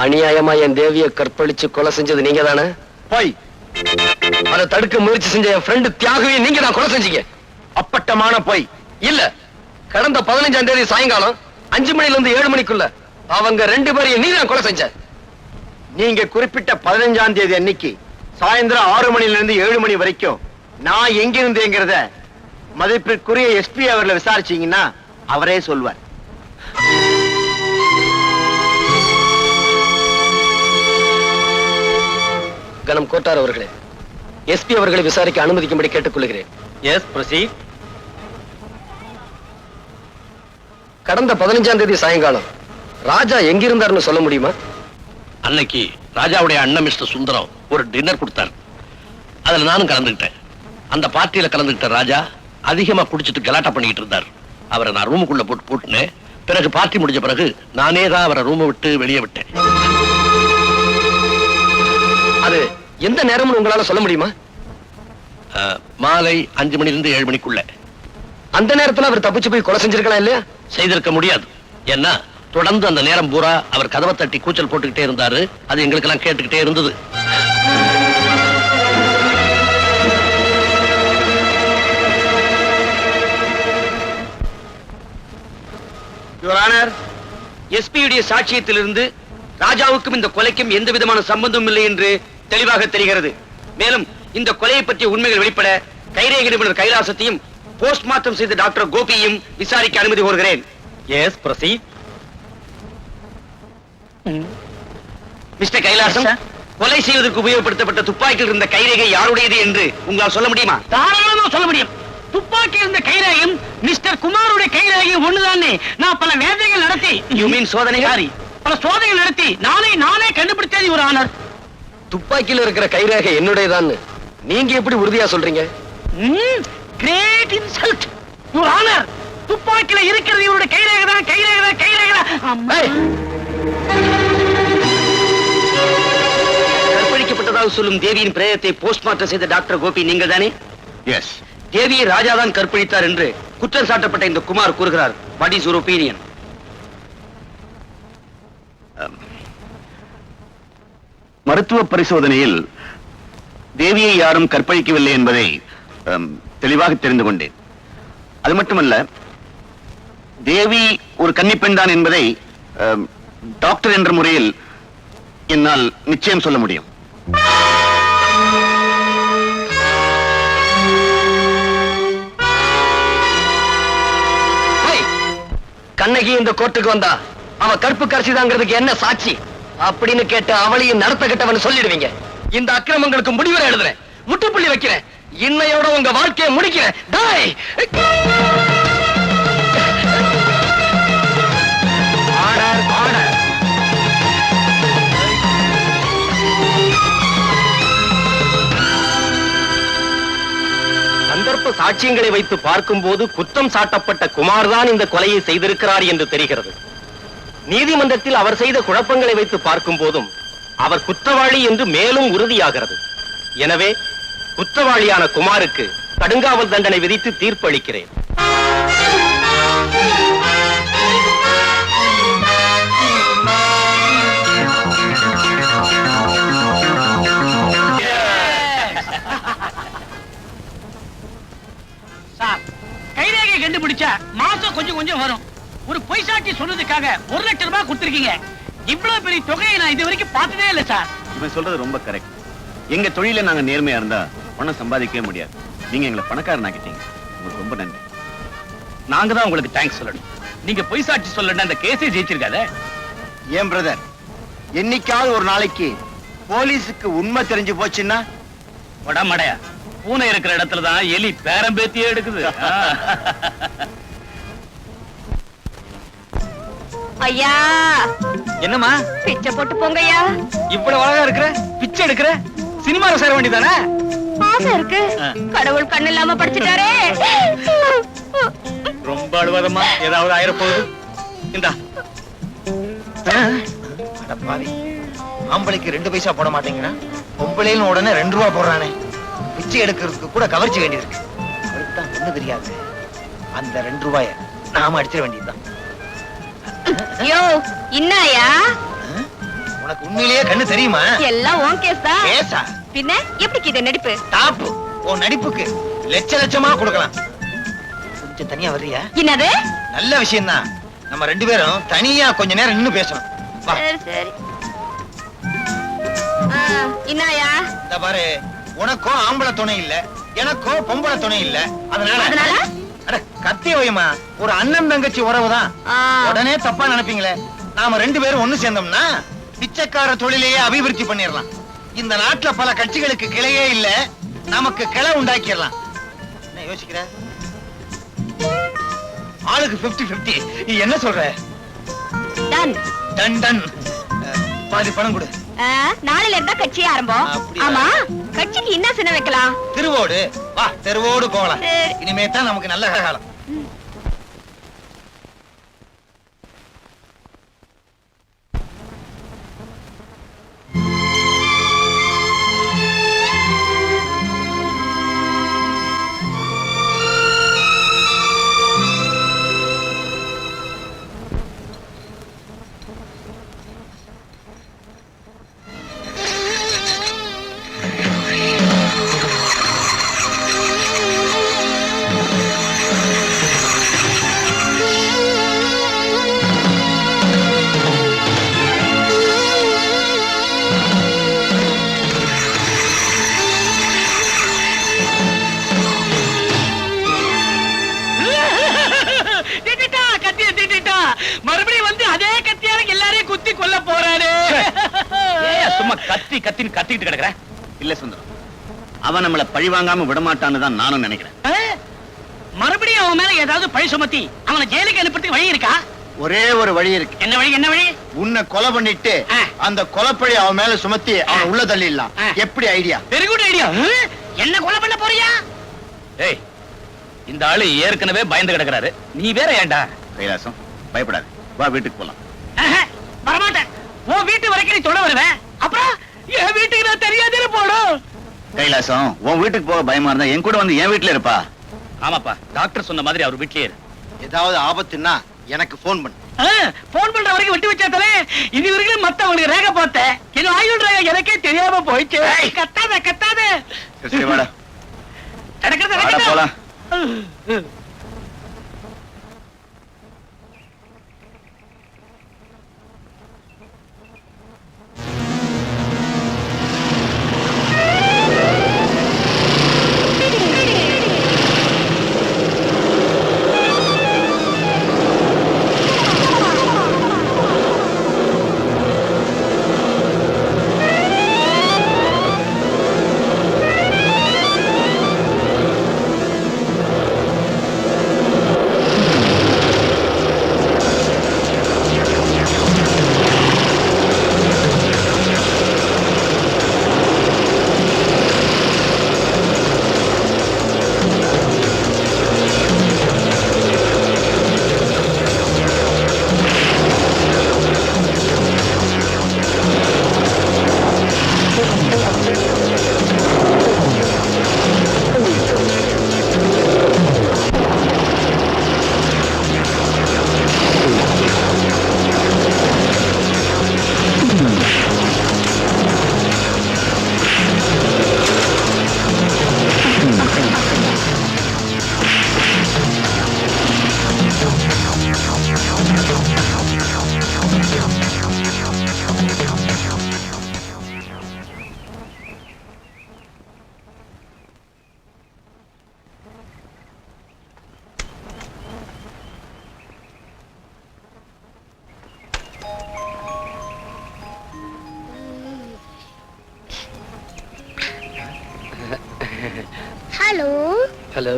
அநியாயமா என் தேவியை கற்பழிச்சு கொலை செஞ்சது நீங்க தானே? போய் அதை தடுக்க முயற்சி செஞ்ச என் ஃப்ரெண்டு தியாகவே நீங்க தான் கொலை செஞ்சீங்க. அப்பட்டமான போய். இல்ல, கடந்த 15ஆம் தேதி சாயங்காலம் 5 மணில இருந்து 7 மணிக்குள்ள அவங்க 2 பேரையும் நீ தான் கொலை செஞ்ச. நீங்க குறிப்பிட்ட 15ஆம் தேதி அன்னைக்கு சாயந்தரம் 6 மணில இருந்து 7 மணி வரைக்கும் நான் எங்க இருந்தேங்கிறத மதிப்பிற்குரிய எஸ்பி அவர்களை விசாரிச்சீங்கன்னா அவரே சொல்வார். கணம் கோட்டார் அவர்களே, எஸ்பி அவர்களை விசாரிக்க அனுமதிக்கும்படி கேட்டுக்கொள்கிறேன். Yes, proceed. கடந்த 15ஆம் தேதி சாயங்காலம் ராஜா எங்கிருந்தார்னு சொல்ல முடியுமா? அன்னைக்கு ராஜாவுடைய அண்ணன் மிஸ்டர் சுந்தரம் ஒரு டின்னர் கொடுத்தார். அதுல நானும் கலந்துக்கிட்டேன். அந்த பார்ட்டியில கலந்துக்கிட்ட ராஜா அதிகமா குடிச்சிட்டு கலாட்டா பண்ணிட்டு இருந்தார். அவரை நான் ரூமுக்குள்ள போட்டு பூட்டினேன். பிறகு பார்ட்டி முடிஞ்ச பிறகு நானே தான் அவரை ரூமை விட்டு வெளியே விட்டேன். அது எந்த நேரம்னு உங்களால சொல்ல முடியுமா? மாலை 5 மணிலிருந்து 7 மணிக்குள்ள. அந்த நேரத்துல அவர் தப்பிச்சு போய் கொலை செஞ்சிருக்கலாம் இல்லையா? செய்திருக்க முடியாது. ஏன்னா தொடர்ந்து அந்த நேரம் பூரா அவர் கதவை தட்டி கூச்சல் போட்டுக்கிட்டே இருந்தாரு. அது எங்களுக்கு எல்லாம் கேட்டுக்கிட்டே இருந்தது. யுவர் ஆனர், எஸ்பியுடைய சாட்சியத்திலிருந்து ராஜாவுக்கும் இந்த கொலைக்கும் எந்த விதமான சம்பந்தமும் இல்லை என்று தெளிவாக தெரிகிறது. மேலும் இந்த கொலையை பற்றிய உண்மைகள் வெளிப்பட கைரேகை நிபுணர் கைலாசத்தையும் போஸ்ட்மார்ட்டம் செய்த டாக்டர் கோபியையும் விசாரிக்க அனுமதி கோருகிறேன். S, proceed. மிஸ்டர் கைலாசம், கொலை செய்வதற்கு உபயோகப்படுத்தப்பட்ட துப்பாக்கியில் இருந்த கைரேகை யாருடையது என்று உங்களால் சொல்ல முடியுமா? தாராளமா சொல்ல முடியும். துப்பாக்கி இருந்த கைரேகையும் மிஸ்டர் குமாருடைய கைரேகையும் ஒண்ணுதானே. நான் பல வேதைகள் நடத்தி, யூ மீன் சோதனைகள், பல சோதனைகள் நடத்தி நானே கண்டுபிடித்தது ஒரு ஆனர். துப்பாக்கியில இருக்கிற கைரேகை என்னுடையதான் நீங்க எப்படி உறுதியா சொல்றீங்க? Great insult your honour. துப்பாக்கியில இருக்கிறது இவருடைய கைரேகை தான். கற்பழிக்கப்பட்டதாக சொல்லும் தேவியின் பிரேதத்தை போஸ்ட்மார்ட்டம் செய்த டாக்டர் கோபி நீங்கள் தானே? எஸ். தேவியை ராஜாதான் கற்பழித்தார் என்று குற்றம் சாட்டப்பட்ட இந்த குமார் கூறுகிறார். What is your opinion? மருத்துவ பரிசோதனையில் தேவியை யாரும் கற்பழிக்கவில்லை என்பதை தெளிவாக தெரிந்து கொண்டேன். அது மட்டுமல்ல, தேவி ஒரு கன்னிப்பெண் தான் என்பதை டாக்டர் என்ற முறையில் என்னால் நிச்சயம் சொல்ல முடியும். கண்ணகி இந்த கோர்ட்டுக்கு வந்தா அவ கற்பு கரைச்சிதாங்கிறதுக்கு என்ன சாட்சி அப்படின்னு கேட்டு அவளையும் நடத்த கட்டவன் சொல்லிடுவீங்க. இந்த அக்கிரமங்களுக்கு முடிவுரை எழுதுறேன், முட்டுப்புள்ளி வைக்கிறேன். இன்னையோட உங்க வாழ்க்கையை முடிக்கிறேன். சந்தர்ப்ப சாட்சியங்களை வைத்து பார்க்கும் போது குற்றம் சாட்டப்பட்ட குமார் தான் இந்த கொலையை செய்திருக்கிறார் என்று தெரிகிறது. நீதிமன்றத்தில் அவர் செய்த குழப்பங்களை வைத்து பார்க்கும் போதும் அவர் குற்றவாளி என்று மேலும் உறுதியாகிறது. எனவே குற்றவாளியான குமாருக்கு கடுங்காவல் தண்டனை விதித்து தீர்ப்பு அளிக்கிறேன். கைரேகை கண்டுபிடிச்சா மாசம் கொஞ்சம் வரும். ஒரு பொய் சாட்சி சொன்னதுக்காக 1 லட்சம் ரூபாய் கொடுத்திருக்கீங்க. இவ்வளவு பெரிய தொகையை நான் இது வரைக்கும் பார்த்ததே இல்லை சார். இவன் சொல்றது ரொம்ப கரெக்ட். எங்க தொழில நாங்க நேர்மையா இருந்தா பணம் சம்பாதிக்கவே முடியாது. நீங்க எங்களை பணக்காரனாக்கிட்டீங்க. உங்களுக்கு ரொம்ப நன்றி. நாங்க தான் உங்களுக்கு தேங்க்ஸ் சொல்லணும். நீங்க பொய் சாட்சி சொல்லணும் அந்த கேஸே ஜெயிச்சிருக்காத. ஏன் பிரதர், என்னைக்காவது ஒரு நாளைக்கு போலீஸுக்கு உண்மை தெரிஞ்சு போச்சுன்னா உடம்படையா பூனை இருக்கிற இடத்துலதான் எலி பேரம்பேத்தியே எடுக்குது. ஐயா, என்னம்மா பிச்சை போட்டு போங்க ஐயா. இவ்வளவு அழகா இருக்கிற, பிச்சை எடுக்கிற, சினிமால சேர வேண்டியதானே? ஆசை இருக்கு, கடவுள் கண்ணு இல்லாம படிச்சுட்டாரே. ரொம்ப அழுவாதம்மா, ஏதாவது ஆயிரப்போகுது. இந்தா. பாவி, ஆம்பளைக்கு 2 பைசா போட மாட்டேங்கிறா, பொம்பளைன்னு உடனே 2 ரூபா போடுறானே. பிச்சை எடுக்கிறதுக்கு கூட கவர்ச்சி வேண்டியிருக்கு. அவருக்கு தான் ஒண்ணு தெரியாது. அந்த 2 ரூபாய நாம அடிச்சிட வேண்டியதுதான். யோ, இன்னாயா? உண்மையிலேயே கண்ணு தெரியுமா? எல்லாம் உன் கேஸ் தான். கேஸா? பின்ன எப்படி இது நடிப்பு? டாப். உன் நடிப்புக்கு லட்சமா கொடுக்கலாம். கொஞ்சம் தனியா வர்றியா? என்னது? நல்ல விஷயம் தான். நம்ம ரெண்டு பேரும் தனியா கொஞ்ச நேரம் நின்னு பேசணும். வா. சரி சரி. இன்னாயா? இந்த பாரு, உனக்கும் ஆம்பளை துணை இல்ல, எனக்கும் பொம்பளை துணை இல்ல. அதனால அட கத்தி வைமா, ஒரு அண்ணன் தங்கச்சி உறவுதான். உடனே தப்பா நினைப்பீங்களே. நாம ரெண்டு பேரும் ஒண்ணு சேர்ந்தோம்னா பிச்சைக்கார தொழிலையே அபிவிருத்தி பண்ணிடலாம். இந்த நாட்டுல பல கட்சிகளுக்கு கிளையே இல்ல, நமக்கு கிளை உண்டாக்கிடலாம். என்ன யோசிக்கிற? ஆளுக்கு 50-50. நீ என்ன சொல்ற? Done done done. பாதி பணம் கொடு. நாளையில இருந்தா கட்சி ஆரம்பம். அப்படியா? ஆமா, கட்சிக்கு என்ன சின்ன வைக்கலாம்? திருவோடு. வா, தெருவோடு போகலாம். சரி. இனிமே தான் நமக்கு நல்ல காலம். மறுபடியும் வந்து அதே கத்தியால எல்லாரையும் குத்தி கொல்ல போறாரு. சும்மா கத்தி கத்தின்னு கத்திக்கிட்டு கிடக்குற. இல்ல சுந்தரம், அவன் நம்மள பழி வாங்காம விடமாட்டான்னு தான் நானும் நினைக்கிறேன். மறுபடியும் அவன் மேல ஏதாவது பழி சுமத்தி அவனை ஜெயிலுக்கு அனுப்புறதுக்கு வழி இருக்கா? ஒரே ஒரு வழி இருக்கு. என்ன வழி? என்ன வழி? உன்னை கொலை பண்ணிட்டு அந்த கொலைப்பழி அவன் மேல சுமத்தி அவன் உள்ள தள்ளிடலாம். எப்படி ஐடியா? Very good idea. என்ன கொலை பண்ண போறியா? ஏய், இந்த ஆளு ஏற்கனவே பயந்து கிடக்குறாரு, நீ வேற ஏன்டா? கைலாசம், பயப்படாது, வா வீட்டுக்கு போலாம். வரமாட்டேன். உன் வீட்டு வரைக்கும் நீ தொட வருவேன், அப்புறம் என் வீட்டுக்கு நான் தெரியாதே போடும். கைலாசம், உன் வீட்டுக்கு போக பயமா இருந்தா என் கூட வந்து என் வீட்டுல இருப்பா. ஆமாப்பா, டாக்டர் சொன்ன மாதிரி அவர் வீட்லயே இரு. ஏதாவது ஆபத்துன்னா எனக்கு போன் பண்ணு. போன் பண்ற வரைக்கும் விட்டு வச்சாத்தலே இது வரைக்கும் மத்தவங்களுக்கு ரேக பார்த்தேன். என்ன ஆயுள் ரேக எனக்கே தெரியாம போயிடுச்சு. கத்தாத கத்தாத. சரி வாடா. வாடா போலாம். Hello hello.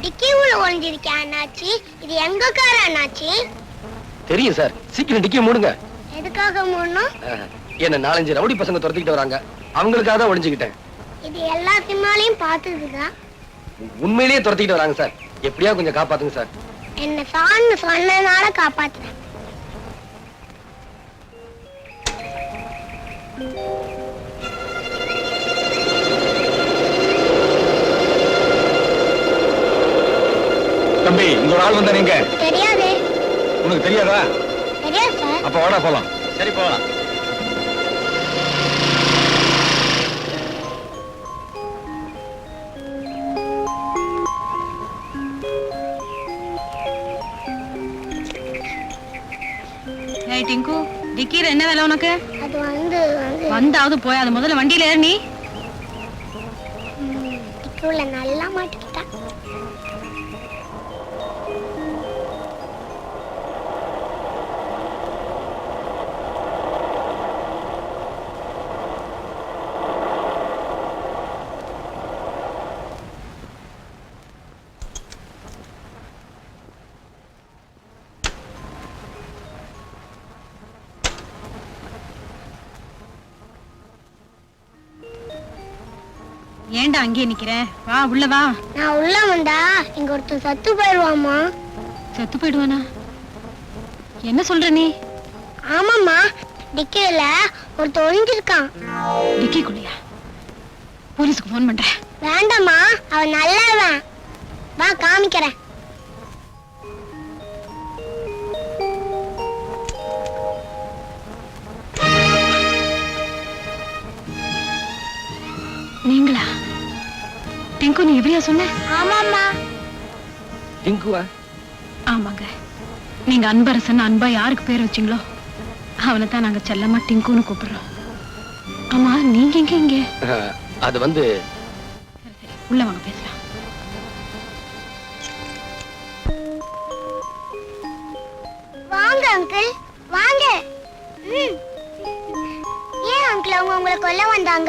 டிக்கி உள்ள ஒளிஞ்சிருக்கேன் அண்ணாச்சி. இது எங்க கார் அண்ணாச்சி? தெரியும் சார், சீக்கிரம் டிக்கிய மூடுங்க. எதுக்காக மூடணும்? என்ன 4-5 ரவுடி பசங்க துரத்திக்கிட்டு வராங்க, அவங்களுக்காக தான் ஒளிஞ்சுக்கிட்டேன். இது எல்லா சினிமாலையும் பார்த்ததுதான். உண்மையிலேயே துரத்திக்கிட்டு வராங்க சார், எப்படியா கொஞ்சம் காப்பாத்துங்க சார். என்ன சான்னு சொன்னனால காப்பாத்துறேன். தம்பி, இங்க ஒரு ஆள் வந்தா நீங்க? தெரியாதே. உனக்கு தெரியாதா? தெரியாது சார். அப்ப வாடா போலாம். சரி போகலாம். என்ன வேலை உனக்கு? அது வந்து வந்தாவது போயாது, முதல்ல வண்டியில ஏறு நீ. டிக்குல நல்லா மாட்டிக்கிட்டா. ஏன்டா அங்கேயே நிக்கிற? வா உள்ள வா. நான் உள்ள வந்தா இங்க ஒருத்தன் சத்து போயிடுவாமா. செத்து போயிடுவானா? என்ன சொல்ற நீ? ஆமாம்மா, டிக்கில ஒருத்தன் ஒளிஞ்சிருக்கான். டிக்கிக்குள்ளையா? போலீஸ்க்கு போன் பண்றேன். வேண்டாம்மா, அவன் நல்லவன். வா காமிக்கிறேன். நீங்களா? டிங்கு, நீ எப்படியா சொன்ன? ஆமாம்மா. டிங்குவா? ஆமாங்க, நீங்க அன்பரசன் அன்பா யாருக்கு பேர் வச்சீங்களோ அவனை தான் நாங்க செல்லமா டிங்குன்னு கூப்பிடுறோம். ஆமா, நீங்க எங்க இங்க? அது வந்து சரி சரி, உள்ள வாங்க பேசலாம். வாங்க அங்கிள், வாங்க. ஏன் அங்கிள் அவங்க உங்களை கொல்ல வந்தாங்க?